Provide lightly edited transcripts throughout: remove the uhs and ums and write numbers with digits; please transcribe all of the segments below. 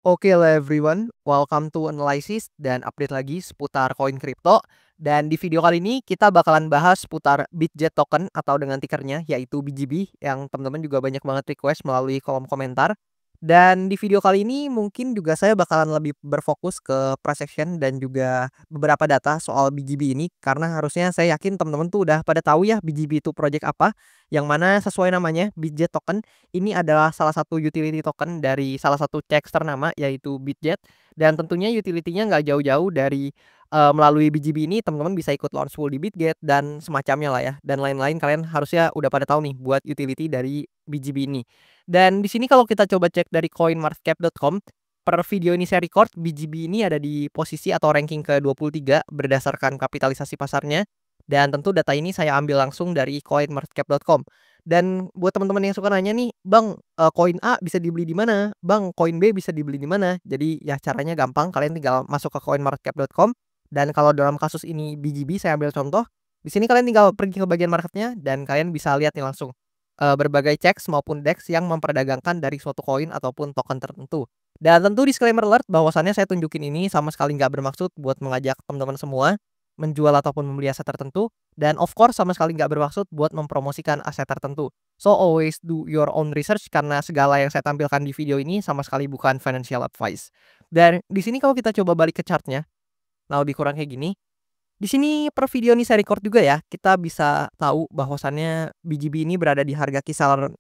Oke lah everyone, welcome to analysis dan update lagi seputar koin kripto. Dan di video kali ini kita bakalan bahas seputar Bitget token atau dengan tickernya yaitu BGB yang teman-teman juga banyak banget request melalui kolom komentar. Dan di video kali ini mungkin juga saya bakalan lebih berfokus ke price action dan juga beberapa data soal BGB ini karena harusnya saya yakin teman-teman tuh udah pada tahu ya BGB itu project apa, yang mana sesuai namanya Bitget token ini adalah salah satu utility token dari salah satu CEX ternama yaitu Bitget, dan tentunya utility-nya nggak jauh-jauh dari, melalui BGB ini teman-teman bisa ikut launch pool di Bitget dan semacamnya lah ya, dan lain-lain kalian harusnya udah pada tahu nih buat utility dari BGB ini. Dan di sini kalau kita coba cek dari coinmarketcap.com, per video ini saya record, BGB ini ada di posisi atau ranking ke-23 berdasarkan kapitalisasi pasarnya, dan tentu data ini saya ambil langsung dari coinmarketcap.com. Dan buat teman-teman yang suka nanya nih, "Bang, koin A bisa dibeli di mana? Bang, koin B bisa dibeli di mana?" Jadi ya caranya gampang, kalian tinggal masuk ke coinmarketcap.com, dan kalau dalam kasus ini BGB saya ambil contoh, di sini kalian tinggal pergi ke bagian marketnya dan kalian bisa lihat nih langsung, berbagai CEX maupun DEX yang memperdagangkan dari suatu koin ataupun token tertentu. Dan tentu disclaimer alert bahwasannya saya tunjukin ini sama sekali nggak bermaksud buat mengajak teman-teman semua menjual ataupun membeli aset tertentu, dan of course sama sekali nggak bermaksud buat mempromosikan aset tertentu. So always do your own research karena segala yang saya tampilkan di video ini sama sekali bukan financial advice. Dan di sini kalau kita coba balik ke chartnya, nah lebih kurang kayak gini. Di sini per video ini saya record juga ya, kita bisa tahu bahwasannya BGB ini berada di harga kisaran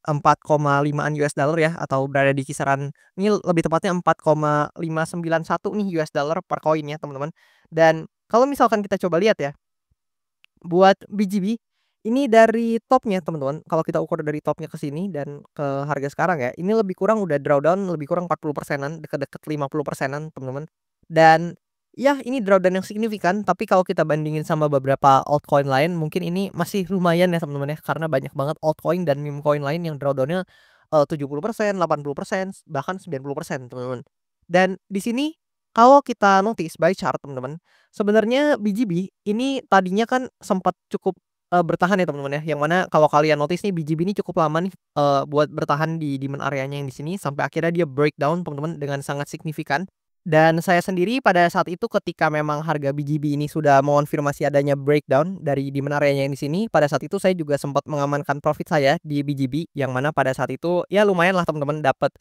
4,5-an US dollar ya, atau berada di kisaran ini lebih tepatnya 4,591 nih US dollar per koin ya teman-teman. Dan kalau misalkan kita coba lihat ya, buat BGB ini dari topnya teman-teman, kalau kita ukur dari topnya ke sini dan ke harga sekarang ya, ini lebih kurang udah drawdown lebih kurang 40%-an, deket-deket 50%-an teman-teman. Dan ya ini drawdown yang signifikan, tapi kalau kita bandingin sama beberapa altcoin lain mungkin ini masih lumayan ya teman-teman ya, karena banyak banget altcoin dan meme coin lain yang drawdown-nya 70%, 80%, bahkan 90% teman-teman. Dan di sini kalau kita notice by chart teman-teman, sebenarnya BGB ini tadinya kan sempat cukup, bertahan ya teman-teman ya, yang mana kalau kalian notice nih BGB ini cukup lama nih, buat bertahan di demand area-nya yang di sini sampai akhirnya dia breakdown teman-teman dengan sangat signifikan. Dan saya sendiri pada saat itu ketika memang harga BGB ini sudah mengonfirmasi adanya breakdown dari demand area-nya yang di sini, pada saat itu saya juga sempat mengamankan profit saya di BGB, yang mana pada saat itu ya lumayan lah teman-teman dapat,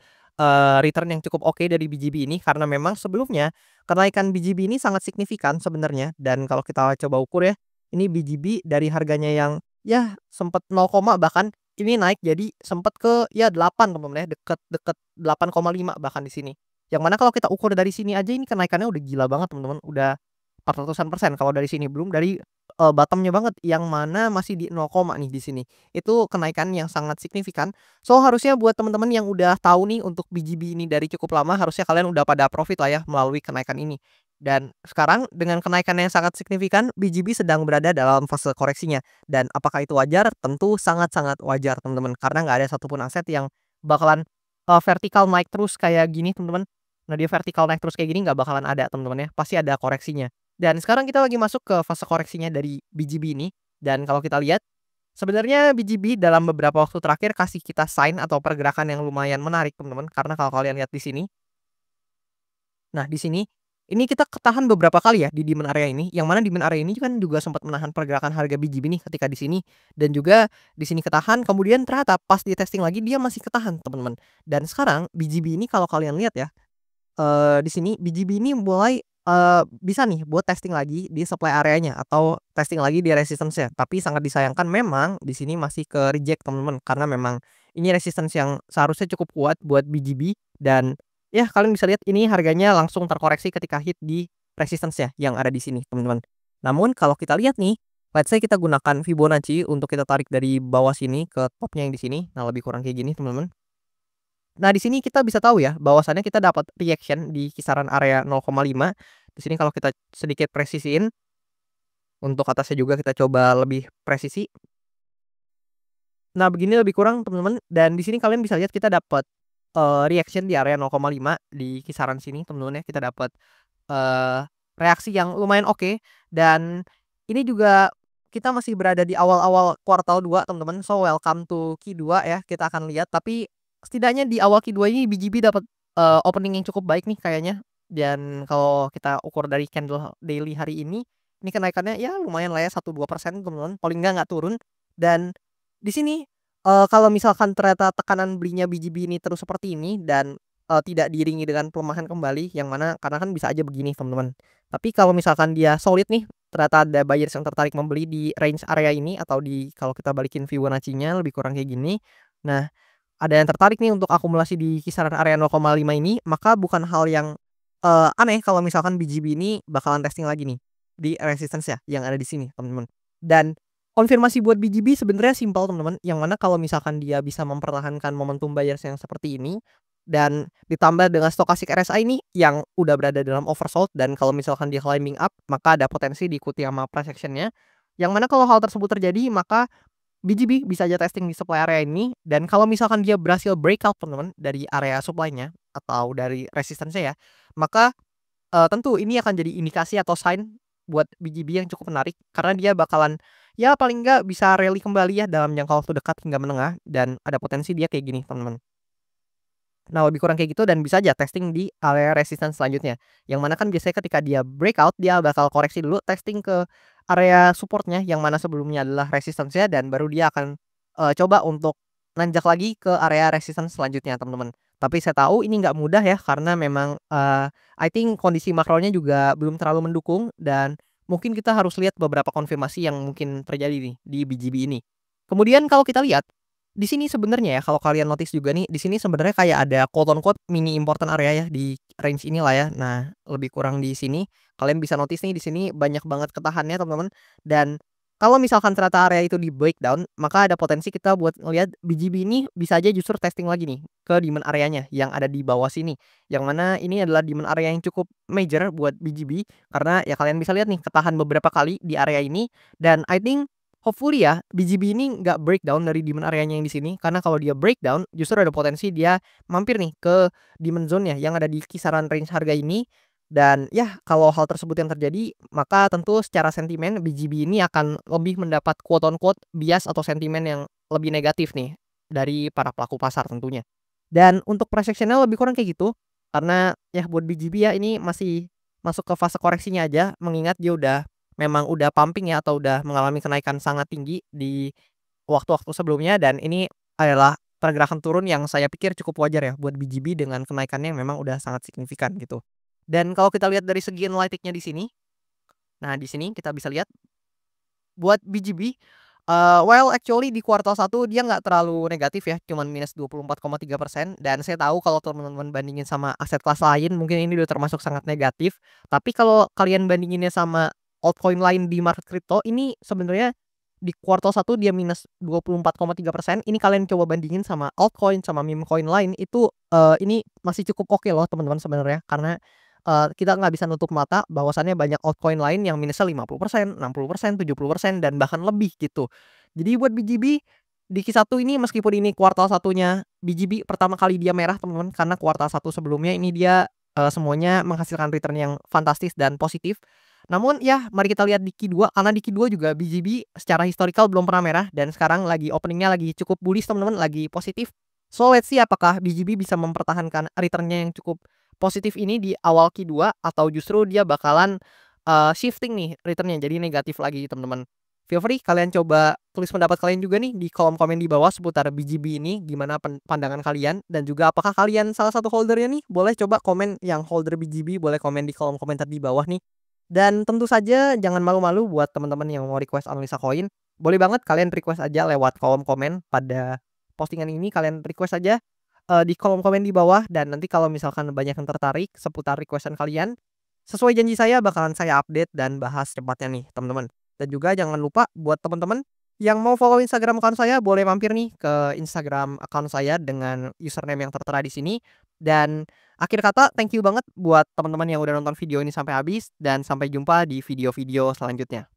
return yang cukup oke dari BGB ini karena memang sebelumnya kenaikan BGB ini sangat signifikan sebenarnya. Dan kalau kita coba ukur ya, ini BGB dari harganya yang ya sempat 0, bahkan ini naik jadi sempat ke ya 8 teman-teman ya, deket-deket 8,5 bahkan di sini. Yang mana kalau kita ukur dari sini aja ini kenaikannya udah gila banget teman-teman, udah 400-an% kalau dari sini, belum dari, bottom-nya banget yang mana masih di 0, nih di sini. Itu kenaikan yang sangat signifikan. So harusnya buat teman-teman yang udah tahu nih untuk BGB ini dari cukup lama, harusnya kalian udah pada profit lah ya melalui kenaikan ini. Dan sekarang dengan kenaikan yang sangat signifikan, BGB sedang berada dalam fase koreksinya. Dan apakah itu wajar? Tentu sangat-sangat wajar teman-teman, karena nggak ada satupun aset yang bakalan, vertikal naik terus kayak gini teman-teman. Nah, dia vertikal naik terus kayak gini nggak bakalan ada teman-teman ya, pasti ada koreksinya. Dan sekarang kita lagi masuk ke fase koreksinya dari BGB ini, dan kalau kita lihat, sebenarnya BGB dalam beberapa waktu terakhir kasih kita sign atau pergerakan yang lumayan menarik teman-teman, karena kalau kalian lihat di sini, nah di sini, ini kita ketahan beberapa kali ya di demand area ini, yang mana demand area ini kan juga sempat menahan pergerakan harga BGB nih ketika di sini, dan juga di sini ketahan, kemudian ternyata pas di testing lagi dia masih ketahan teman-teman. Dan sekarang BGB ini kalau kalian lihat ya, di sini BGB ini mulai, bisa nih buat testing lagi di supply areanya atau testing lagi di resistance-nya. Tapi sangat disayangkan memang di sini masih ke reject teman-teman, karena memang ini resistance yang seharusnya cukup kuat buat BGB, dan ya kalian bisa lihat ini harganya langsung terkoreksi ketika hit di resistance-nya yang ada di sini teman-teman. Namun kalau kita lihat nih, let's say kita gunakan Fibonacci untuk kita tarik dari bawah sini ke topnya yang di sini. Nah lebih kurang kayak gini teman-teman. Nah, di sini kita bisa tahu ya, bahwasannya kita dapat reaction di kisaran area 0,5. Di sini kalau kita sedikit presisiin, untuk atasnya juga kita coba lebih presisi. Nah, begini lebih kurang teman-teman, dan di sini kalian bisa lihat kita dapat, reaction di area 0,5 di kisaran sini teman-teman ya. Kita dapat, eee, reaksi yang lumayan oke, dan ini juga kita masih berada di awal-awal kuartal 2 teman-teman. So welcome to Q2 ya, kita akan lihat. Tapi setidaknya di awal Q2 ini BGB dapat opening yang cukup baik nih kayaknya, dan kalau kita ukur dari candle daily hari ini kenaikannya ya lumayan lah ya 1-2% teman-teman, paling nggak turun. Dan di sini, kalau misalkan ternyata tekanan belinya BGB ini terus seperti ini dan, tidak diiringi dengan pelemahan kembali, yang mana karena kan bisa aja begini teman-teman. Tapi kalau misalkan dia solid nih, ternyata ada buyers yang tertarik membeli di range area ini atau di kalau kita balikin Fibonacci-nya lebih kurang kayak gini. Nah, ada yang tertarik nih untuk akumulasi di kisaran area 0,5 ini, maka bukan hal yang, aneh kalau misalkan BGB ini bakalan testing lagi nih, di resistance ya, yang ada di sini, teman-teman. Dan konfirmasi buat BGB sebenarnya simpel, teman-teman, yang mana kalau misalkan dia bisa mempertahankan momentum buyers yang seperti ini, dan ditambah dengan stochastic RSI ini yang udah berada dalam oversold, dan kalau misalkan dia climbing up, maka ada potensi diikuti sama price action-nya, yang mana kalau hal tersebut terjadi, maka BGB bisa aja testing di supply area ini, dan kalau misalkan dia berhasil breakout teman-teman dari area supply-nya atau dari resistance-nya ya, maka, tentu ini akan jadi indikasi atau sign buat BGB yang cukup menarik karena dia bakalan ya paling nggak bisa rally kembali ya dalam jangka waktu dekat hingga menengah, dan ada potensi dia kayak gini teman-teman. Nah, lebih kurang kayak gitu dan bisa aja testing di area resistance selanjutnya. Yang mana kan biasanya ketika dia breakout, dia bakal koreksi dulu testing ke area supportnya yang mana sebelumnya adalah resistance-nya, dan baru dia akan, coba untuk nanjak lagi ke area resistance selanjutnya, teman-teman. Tapi saya tahu ini nggak mudah ya karena memang, I think kondisi makronya juga belum terlalu mendukung, dan mungkin kita harus lihat beberapa konfirmasi yang mungkin terjadi nih di BGB ini. Kemudian kalau kita lihat di sini sebenarnya ya, kalau kalian notice juga nih, di sini sebenarnya kayak ada quote on quote mini important area ya di range inilah ya. Nah, lebih kurang di sini kalian bisa notice nih di sini banyak banget ketahannya teman-teman. Dan kalau misalkan ternyata area itu di breakdown, maka ada potensi kita buat ngelihat BGB ini bisa aja justru testing lagi nih ke demand areanya yang ada di bawah sini. Yang mana ini adalah demand area yang cukup major buat BGB karena ya kalian bisa lihat nih ketahan beberapa kali di area ini, dan I think hopefully ya, BGB ini nggak breakdown dari demand areanya yang di sini, karena kalau dia breakdown, justru ada potensi dia mampir nih ke demand zone-nya yang ada di kisaran range harga ini. Dan ya, kalau hal tersebut yang terjadi, maka tentu secara sentimen BGB ini akan lebih mendapat quote on quote bias atau sentimen yang lebih negatif nih dari para pelaku pasar tentunya. Dan untuk price action-nya lebih kurang kayak gitu, karena ya buat BGB ya ini masih masuk ke fase koreksinya aja, mengingat dia memang udah pumping ya atau udah mengalami kenaikan sangat tinggi di waktu-waktu sebelumnya, dan ini adalah pergerakan turun yang saya pikir cukup wajar ya buat BGB dengan kenaikannya yang memang udah sangat signifikan gitu. Dan kalau kita lihat dari segi analitiknya di sini, nah di sini kita bisa lihat buat BGB, well actually di kuartal 1 dia nggak terlalu negatif ya, cuman minus 24,3%, dan saya tahu kalau teman-teman bandingin sama aset kelas lain mungkin ini udah termasuk sangat negatif. Tapi kalau kalian bandinginnya sama altcoin lain di market kripto, ini sebenarnya di kuartal 1 dia minus 24,3%, ini kalian coba bandingin sama altcoin, sama meme coin lain itu, ini masih cukup oke loh teman-teman sebenarnya. Karena kita nggak bisa nutup mata bahwasannya banyak altcoin lain yang minusnya 50%, 60%, 70%, dan bahkan lebih gitu. Jadi buat BGB di Q1 ini meskipun ini kuartal 1-nya BGB pertama kali dia merah teman-teman, karena kuartal 1 sebelumnya ini dia, semuanya menghasilkan return yang fantastis dan positif. Namun ya mari kita lihat di Q2, karena di Q2 juga BGB secara historical belum pernah merah dan sekarang lagi opening-nya lagi cukup bullish teman-teman, lagi positif. So let's see apakah BGB bisa mempertahankan return-nya yang cukup positif ini di awal Q2 atau justru dia bakalan, shifting nih return-nya jadi negatif lagi teman-teman. Feel free kalian coba tulis pendapat kalian juga nih di kolom komen di bawah seputar BGB ini, gimana pandangan kalian, dan juga apakah kalian salah satu holdernya nih? Boleh coba komen yang holder BGB, boleh komen di kolom komentar di bawah nih. Dan tentu saja jangan malu-malu buat teman-teman yang mau request analisa koin, boleh banget kalian request aja lewat kolom komen pada postingan ini, kalian request aja di kolom komen di bawah, dan nanti kalau misalkan banyak yang tertarik seputar requestan kalian, sesuai janji saya bakalan saya update dan bahas cepatnya nih teman-teman. Dan juga jangan lupa buat teman-teman yang mau follow Instagram account saya boleh mampir nih ke Instagram account saya dengan username yang tertera di sini. Dan akhir kata thank you banget buat teman-teman yang udah nonton video ini sampai habis, dan sampai jumpa di video-video selanjutnya.